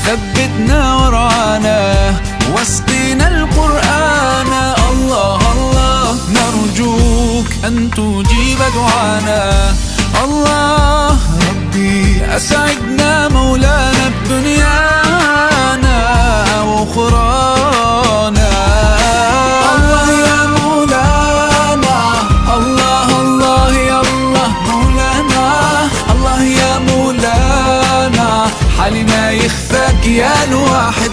ثبتنا ورعانا واسقينا القرآن. الله الله نرجوك أن تجيب دعانا. الله ربي أسعدنا مولانا بدنيانا وأخرانا. الله يا مولانا، الله الله يا الله مولانا، الله يا مولانا، حالنا يخفاك يا الواحد